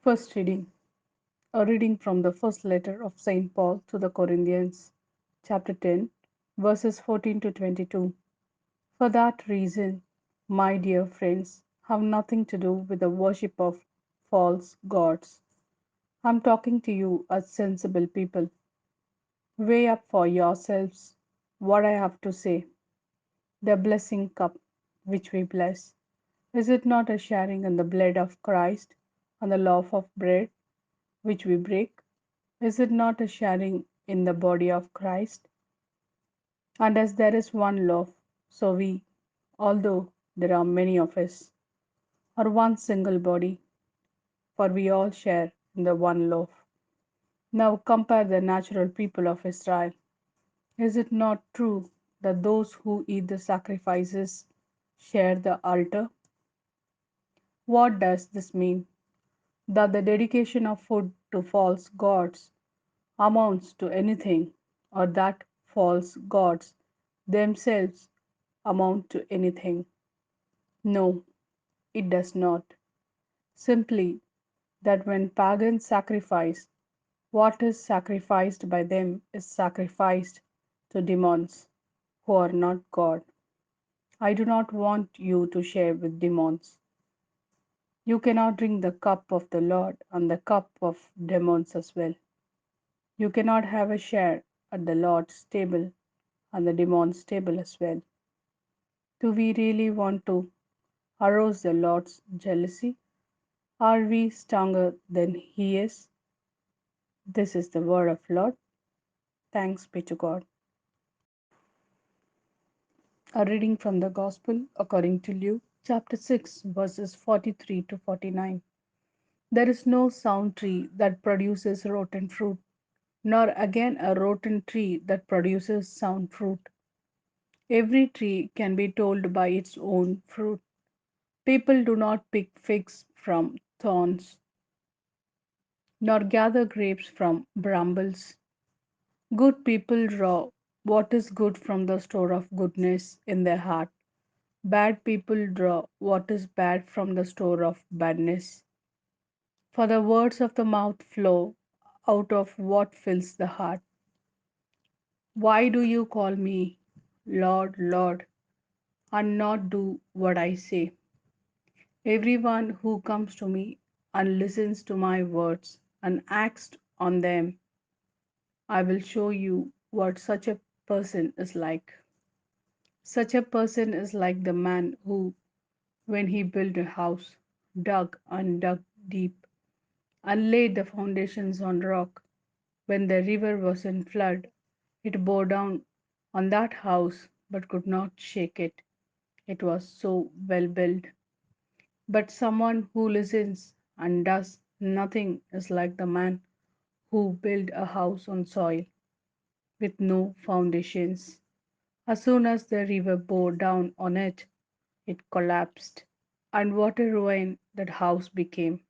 First reading. A reading from the first letter of St. Paul to the Corinthians, chapter 10, verses 14 to 22. For that reason, my dear friends, have nothing to do with the worship of false gods. I'm talking to you as sensible people. Weigh up for yourselves what I have to say. The blessing cup which we bless, is it not a sharing in the blood of Christ and the loaf of bread which we break? Is it not a sharing in the body of Christ? And as there is one loaf, so we, although there are many of us, are one single body, for we all share in the one loaf. Now compare the natural people of Israel. Is it not true that those who eat the sacrifices share the altar? What does this mean? That the dedication of food to false gods amounts to anything, or that false gods themselves amount to anything? No, it does not. Simply that when pagans sacrifice, what is sacrificed by them is sacrificed to demons who are not God. I do not want you to share with demons. You cannot drink the cup of the Lord and the cup of demons as well. You cannot have a share at the Lord's table and the demon's table as well. Do we really want to arouse the Lord's jealousy? Are we stronger than He is? This is the word of Lord. Thanks be to God. A reading from the Gospel according to Luke, chapter 6, verses 43 to 49. There is no sound tree that produces rotten fruit, nor again a rotten tree that produces sound fruit. Every tree can be told by its own fruit. People do not pick figs from thorns, nor gather grapes from brambles. Good people draw what is good from the store of goodness in their heart. Bad people draw what is bad from the store of badness. For the words of the mouth flow out of what fills the heart. Why do you call me Lord, Lord, and not do what I say? Everyone who comes to me and listens to my words and acts on them, I will show you what such a person is like. Such a person is like the man who, when he built a house, dug and dug deep and laid the foundations on rock. When the river was in flood, it bore down on that house but could not shake it. It was so well built. But someone who listens and does nothing is like the man who built a house on soil with no foundations. As soon as the river bore down on it, it collapsed. And what a ruin that house became.